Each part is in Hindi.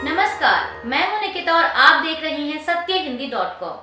नमस्कार, मैं हूं निकिता और आप देख रहे हैं सत्यहिंदी.com।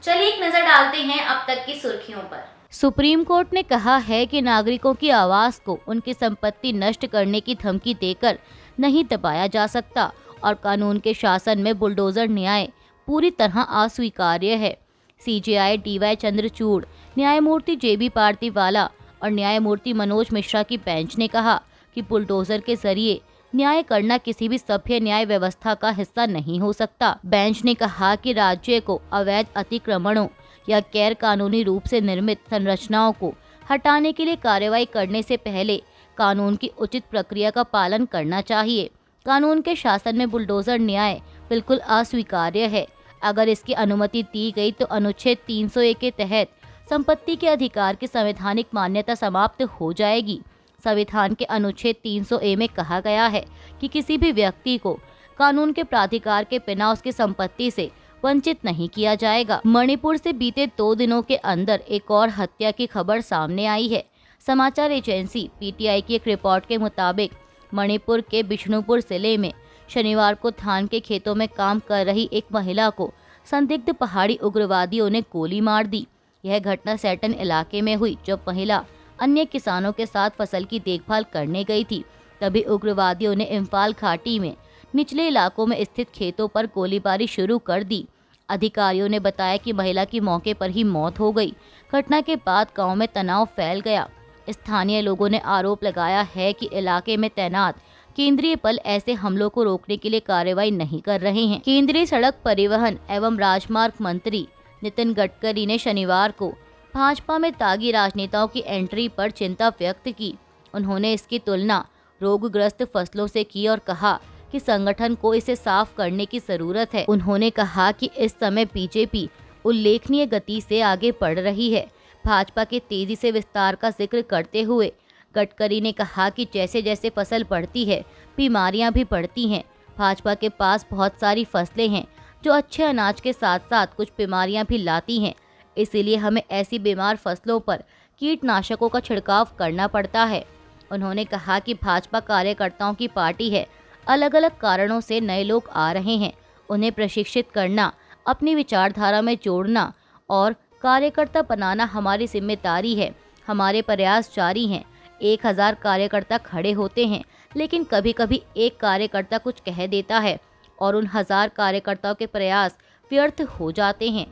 चलिए एक नजर डालते हैं अब तक की सुर्खियों पर। सुप्रीम कोर्ट ने कहा है कि नागरिकों की आवाज को उनकी संपत्ति नष्ट करने की धमकी देकर नहीं दबाया जा सकता और कानून के शासन में बुलडोजर न्याय पूरी तरह अस्वीकार्य है। सीजेआई डीवाई चंद्रचूड़, न्यायमूर्ति जेबी पार्दीवाला और न्यायमूर्ति मनोज मिश्रा की बेंच ने कहा कि बुलडोजर के जरिए न्याय करना किसी भी सभ्य न्याय व्यवस्था का हिस्सा नहीं हो सकता। बेंच ने कहा कि राज्य को अवैध अतिक्रमणों या गैर कानूनी रूप से निर्मित संरचनाओं को हटाने के लिए कार्रवाई करने से पहले कानून की उचित प्रक्रिया का पालन करना चाहिए। कानून के शासन में बुलडोजर न्याय बिल्कुल अस्वीकार्य है। अगर इसकी अनुमति दी गई तो अनुच्छेद 301 के तहत संपत्ति के अधिकार की संवैधानिक मान्यता समाप्त हो जाएगी। संविधान के अनुच्छेद 300A में कहा गया है कि किसी भी व्यक्ति को कानून के प्राधिकार के बिना उसकी संपत्ति से वंचित नहीं किया जाएगा। मणिपुर से बीते 2 दिनों के अंदर एक और हत्या की खबर सामने आई है। समाचार एजेंसी पीटीआई की एक रिपोर्ट के मुताबिक मणिपुर के बिष्णुपुर जिले में शनिवार को धान के खेतों में काम कर रही एक महिला को संदिग्ध पहाड़ी उग्रवादियों ने गोली मार दी। यह घटना सैटन इलाके में हुई, जब महिला अन्य किसानों के साथ फसल की देखभाल करने गई थी। तभी उग्रवादियों ने इम्फाल घाटी में निचले इलाकों में स्थित खेतों पर गोलीबारी शुरू कर दी। अधिकारियों ने बताया कि महिला की मौके पर ही मौत हो गई। घटना के बाद गांव में तनाव फैल गया। स्थानीय लोगों ने आरोप लगाया है कि इलाके में तैनात केंद्रीय बल ऐसे हमलों को रोकने के लिए कार्रवाई नहीं कर रहे हैं। केंद्रीय सड़क परिवहन एवं राजमार्ग मंत्री नितिन गडकरी ने शनिवार को भाजपा में दागी राजनेताओं की एंट्री पर चिंता व्यक्त की। उन्होंने इसकी तुलना रोगग्रस्त फसलों से की और कहा कि संगठन को इसे साफ करने की जरूरत है। उन्होंने कहा कि इस समय बीजेपी उल्लेखनीय गति से आगे बढ़ रही है। भाजपा के तेजी से विस्तार का जिक्र करते हुए गडकरी ने कहा कि जैसे जैसे फसल बढ़ती है, बीमारियां भी बढ़ती हैं। भाजपा के पास बहुत सारी फसलें हैं जो अच्छे अनाज के साथ साथ कुछ बीमारियां भी लाती हैं। इसीलिए हमें ऐसी बीमार फसलों पर कीटनाशकों का छिड़काव करना पड़ता है। उन्होंने कहा कि भाजपा कार्यकर्ताओं की पार्टी है। अलग अलग कारणों से नए लोग आ रहे हैं। उन्हें प्रशिक्षित करना, अपनी विचारधारा में जोड़ना और कार्यकर्ता बनाना हमारी जिम्मेदारी है। हमारे प्रयास जारी हैं। 1000 कार्यकर्ता खड़े होते हैं, लेकिन कभी कभी एक कार्यकर्ता कुछ कह देता है और उन 1000 कार्यकर्ताओं के प्रयास व्यर्थ हो जाते हैं।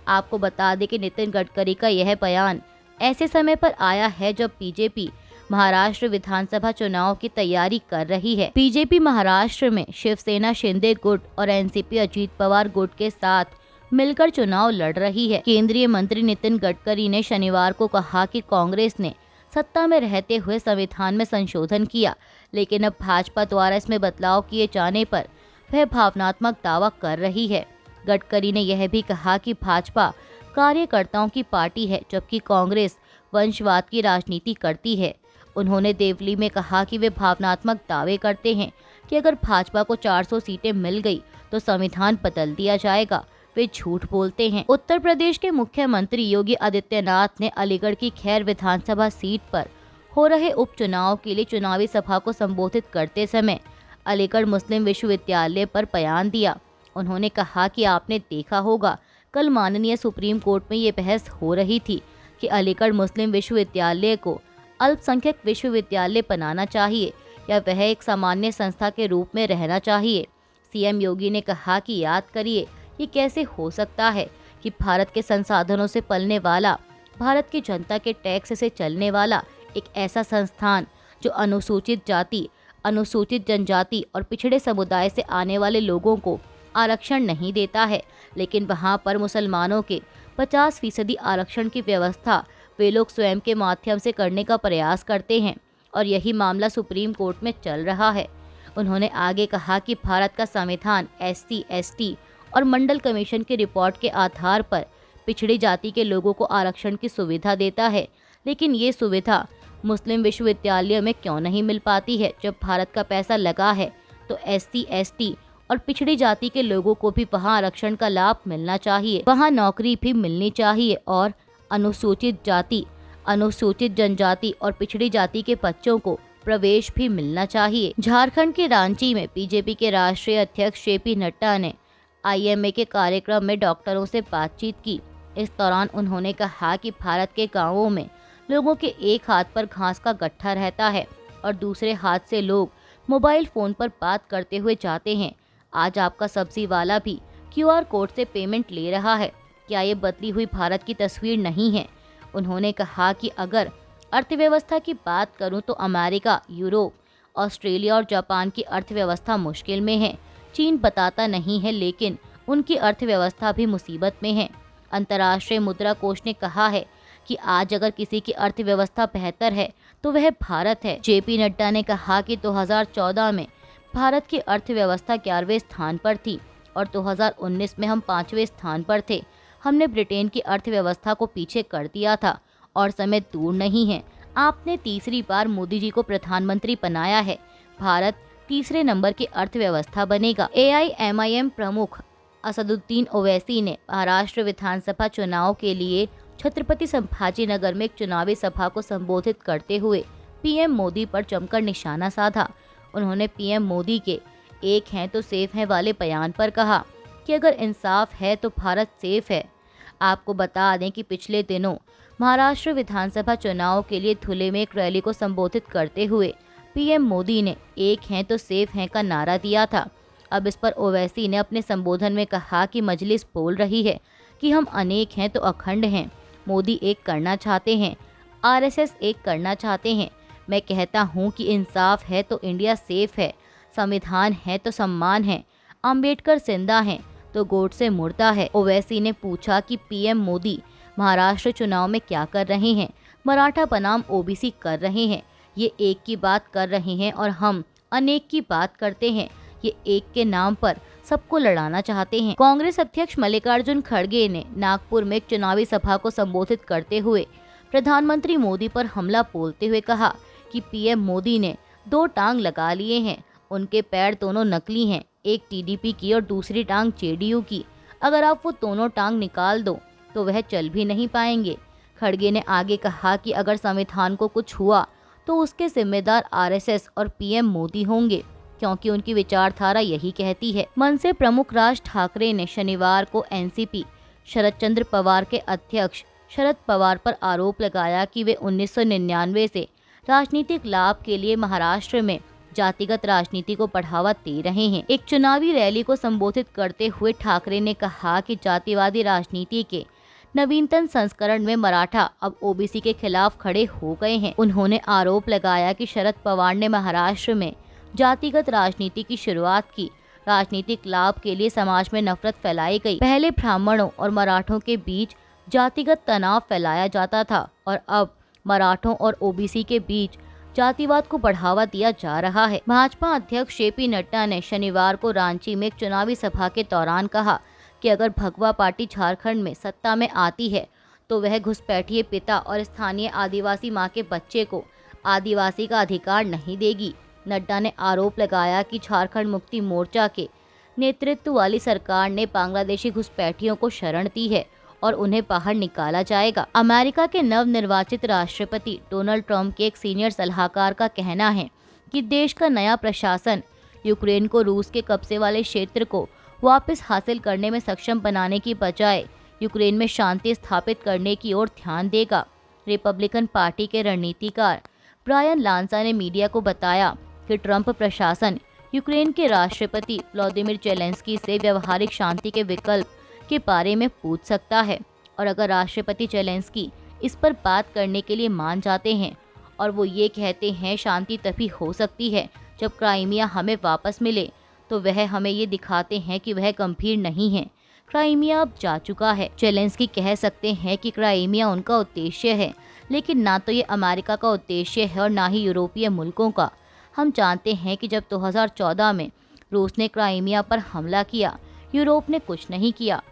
आपको बता दें कि नितिन गडकरी का यह बयान ऐसे समय पर आया है जब बीजेपी महाराष्ट्र विधानसभा चुनाव की तैयारी कर रही है। बीजेपी महाराष्ट्र में शिवसेना शिंदे गुट और एनसीपी अजीत पवार गुट के साथ मिलकर चुनाव लड़ रही है। केंद्रीय मंत्री नितिन गडकरी ने शनिवार को कहा कि कांग्रेस ने सत्ता में रहते हुए संविधान में संशोधन किया, लेकिन अब भाजपा द्वारा इसमें बदलाव किए जाने पर वह भावनात्मक दावा कर रही है। गडकरी ने यह भी कहा कि भाजपा कार्यकर्ताओं की पार्टी है, जबकि कांग्रेस वंशवाद की राजनीति करती है। उन्होंने देवली में कहा कि वे भावनात्मक दावे करते हैं कि अगर भाजपा को 400 सीटें मिल गई तो संविधान बदल दिया जाएगा। वे झूठ बोलते हैं। उत्तर प्रदेश के मुख्यमंत्री योगी आदित्यनाथ ने अलीगढ़ की खैर विधानसभा सीट पर हो रहे उपचुनाव के लिए चुनावी सभा को संबोधित करते समय अलीगढ़ मुस्लिम विश्वविद्यालय पर बयान दिया। उन्होंने कहा कि आपने देखा होगा, कल माननीय सुप्रीम कोर्ट में ये बहस हो रही थी कि अलीगढ़ मुस्लिम विश्वविद्यालय को अल्पसंख्यक विश्वविद्यालय बनाना चाहिए या वह एक सामान्य संस्था के रूप में रहना चाहिए। सीएम योगी ने कहा कि याद करिए, ये कैसे हो सकता है कि भारत के संसाधनों से पलने वाला, भारत की जनता के टैक्स से चलने वाला एक ऐसा संस्थान जो अनुसूचित जाति, अनुसूचित जनजाति और पिछड़े समुदाय से आने वाले लोगों को आरक्षण नहीं देता है, लेकिन वहां पर मुसलमानों के 50% आरक्षण की व्यवस्था वे लोग स्वयं के माध्यम से करने का प्रयास करते हैं और यही मामला सुप्रीम कोर्ट में चल रहा है। उन्होंने आगे कहा कि भारत का संविधान एससी, एसटी और मंडल कमीशन की रिपोर्ट के आधार पर पिछड़ी जाति के लोगों को आरक्षण की सुविधा देता है, लेकिन ये सुविधा मुस्लिम विश्वविद्यालयों में क्यों नहीं मिल पाती है। जब भारत का पैसा लगा है तो एससी, एसटी और पिछड़ी जाति के लोगों को भी वहां आरक्षण का लाभ मिलना चाहिए, वहां नौकरी भी मिलनी चाहिए और अनुसूचित जाति, अनुसूचित जनजाति और पिछड़ी जाति के बच्चों को प्रवेश भी मिलना चाहिए। झारखंड के रांची में बीजेपी के राष्ट्रीय अध्यक्ष जेपी नड्डा ने IMA के कार्यक्रम में डॉक्टरों से बातचीत की। इस दौरान उन्होंने कहा कि भारत के गांवों में लोगों के एक हाथ पर घास का गट्ठा रहता है और दूसरे हाथ से लोग मोबाइल फोन पर बात करते हुए जाते हैं। आज आपका सब्जी वाला भी QR कोड से पेमेंट ले रहा है। क्या ये बदली हुई भारत की तस्वीर नहीं है? उन्होंने कहा कि अगर अर्थव्यवस्था की बात करूं तो अमेरिका, यूरोप, ऑस्ट्रेलिया और जापान की अर्थव्यवस्था मुश्किल में है। चीन बताता नहीं है, लेकिन उनकी अर्थव्यवस्था भी मुसीबत में है। अंतर्राष्ट्रीय मुद्रा कोष ने कहा है कि आज अगर किसी की अर्थव्यवस्था बेहतर है तो वह भारत है। जेपी नड्डा ने कहा कि 2014 में भारत की अर्थव्यवस्था 11वें स्थान पर थी और 2019 में हम 5वें स्थान पर थे। हमने ब्रिटेन की अर्थव्यवस्था को पीछे कर दिया था और समय दूर नहीं है, आपने तीसरी बार मोदी जी को प्रधानमंत्री बनाया है। भारत तीसरे नंबर की अर्थव्यवस्था बनेगा। AIMIM प्रमुख असदुद्दीन ओवैसी ने महाराष्ट्र विधानसभा चुनाव के लिए छत्रपति संभाजीनगर में एक चुनावी सभा को संबोधित करते हुए PM मोदी पर जमकर निशाना साधा। उन्होंने PM मोदी के एक हैं तो सेफ हैं वाले बयान पर कहा कि अगर इंसाफ है तो भारत सेफ है। आपको बता दें कि पिछले दिनों महाराष्ट्र विधानसभा चुनाव के लिए धुले में एक रैली को संबोधित करते हुए PM मोदी ने एक हैं तो सेफ हैं का नारा दिया था। अब इस पर ओवैसी ने अपने संबोधन में कहा कि मजलिस बोल रही है कि हम अनेक हैं तो अखंड हैं। मोदी एक करना चाहते हैं, RSS एक करना चाहते हैं। मैं कहता हूं कि इंसाफ है तो इंडिया सेफ है, संविधान है तो सम्मान है, अंबेडकर जिंदा हैं तो गोडसे मुर्दा है। ओवैसी ने पूछा कि PM मोदी महाराष्ट्र चुनाव में क्या कर रहे हैं? मराठा बनाम OBC कर रहे हैं। ये एक की बात कर रहे हैं और हम अनेक की बात करते हैं। ये एक के नाम पर सबको लड़ाना चाहते हैं। कांग्रेस अध्यक्ष मल्लिकार्जुन खड़गे ने नागपुर में एक चुनावी सभा को संबोधित करते हुए प्रधानमंत्री मोदी पर हमला बोलते हुए कहा कि PM मोदी ने 2 टांग लगा लिए हैं। उनके पैर दोनों नकली हैं, एक TDP की और दूसरी टांग JDU की। अगर आप वो दोनों टांग निकाल दो तो वह चल भी नहीं पाएंगे। खड़गे ने आगे कहा कि अगर संविधान को कुछ हुआ तो उसके जिम्मेदार RSS और PM मोदी होंगे, क्योंकि उनकी विचारधारा यही कहती है। मनसे प्रमुख राज ठाकरे ने शनिवार को NCP शरद चंद्र पवार के अध्यक्ष शरद पवार पर आरोप लगाया कि वे 1999 से राजनीतिक लाभ के लिए महाराष्ट्र में जातिगत राजनीति को बढ़ावा दे रहे हैं। एक चुनावी रैली को संबोधित करते हुए ठाकरे ने कहा कि जातिवादी राजनीति के नवीनतम संस्करण में मराठा अब OBC के खिलाफ खड़े हो गए हैं। उन्होंने आरोप लगाया कि शरद पवार ने महाराष्ट्र में जातिगत राजनीति की शुरुआत की। राजनीतिक लाभ के लिए समाज में नफरत फैलाई गई। पहले ब्राह्मणों और मराठों के बीच जातिगत तनाव फैलाया जाता था और अब मराठों और OBC के बीच जातिवाद को बढ़ावा दिया जा रहा है। भाजपा अध्यक्ष JP नड्डा ने शनिवार को रांची में एक चुनावी सभा के दौरान कहा कि अगर भगवा पार्टी झारखंड में सत्ता में आती है तो वह घुसपैठिए पिता और स्थानीय आदिवासी मां के बच्चे को आदिवासी का अधिकार नहीं देगी। नड्डा ने आरोप लगाया कि झारखंड मुक्ति मोर्चा के नेतृत्व वाली सरकार ने बांग्लादेशी घुसपैठियों को शरण दी है और उन्हें बाहर निकाला जाएगा। अमेरिका के नवनिर्वाचित राष्ट्रपति डोनाल्ड ट्रंप के एक सीनियर सलाहकार का कहना है कि देश का नया प्रशासन यूक्रेन को रूस के कब्जे वाले क्षेत्र को वापस हासिल करने में सक्षम बनाने की बजाय यूक्रेन में शांति स्थापित करने की ओर ध्यान देगा। रिपब्लिकन पार्टी के रणनीतिकार ब्रायन लांसा ने मीडिया को बताया कि ट्रंप प्रशासन यूक्रेन के राष्ट्रपति व्लादिमीर जेलेंस्की से व्यावहारिक शांति के विकल्प के बारे में पूछ सकता है और अगर राष्ट्रपति जेलेंस्की इस पर बात करने के लिए मान जाते हैं और वो ये कहते हैं शांति तभी हो सकती है जब क्राइमिया हमें वापस मिले, तो वह हमें ये दिखाते हैं कि वह गंभीर नहीं है। क्राइमिया अब जा चुका है। जेलेंस्की कह सकते हैं कि क्राइमिया उनका उद्देश्य है, लेकिन ना तो ये अमेरिका का उद्देश्य है और ना ही यूरोपीय मुल्कों का। हम जानते हैं कि जब 2014 में रूस ने क्राइमिया पर हमला किया, यूरोप ने कुछ नहीं किया।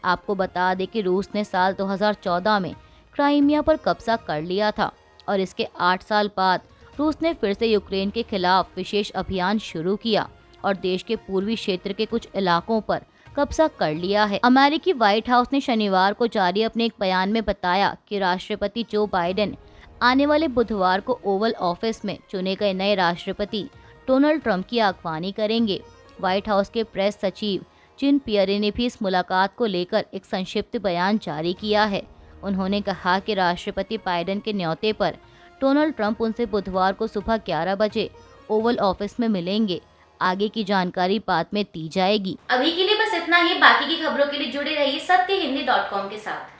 आपको बता दें कि रूस ने साल 2014 में क्राइमिया पर कब्जा कर लिया था और इसके 8 साल बाद रूस ने फिर से यूक्रेन के खिलाफ विशेष अभियान शुरू किया और देश के पूर्वी क्षेत्र के कुछ इलाकों पर कब्जा कर लिया है। अमेरिकी व्हाइट हाउस ने शनिवार को जारी अपने एक बयान में बताया कि राष्ट्रपति जो बाइडेन आने वाले बुधवार को ओवल ऑफिस में चुने गए नए राष्ट्रपति डोनाल्ड ट्रंप की अगवानी करेंगे। व्हाइट हाउस के प्रेस सचिव जिन पियरे ने भी इस मुलाकात को लेकर एक संक्षिप्त बयान जारी किया है। उन्होंने कहा कि राष्ट्रपति बाइडेन के न्योते पर डोनाल्ड ट्रंप उनसे बुधवार को सुबह 11 बजे ओवल ऑफिस में मिलेंगे। आगे की जानकारी बाद में दी जाएगी। अभी के लिए बस इतना ही। बाकी की खबरों के लिए जुड़े रहिए सत्यहिंदी.com के साथ।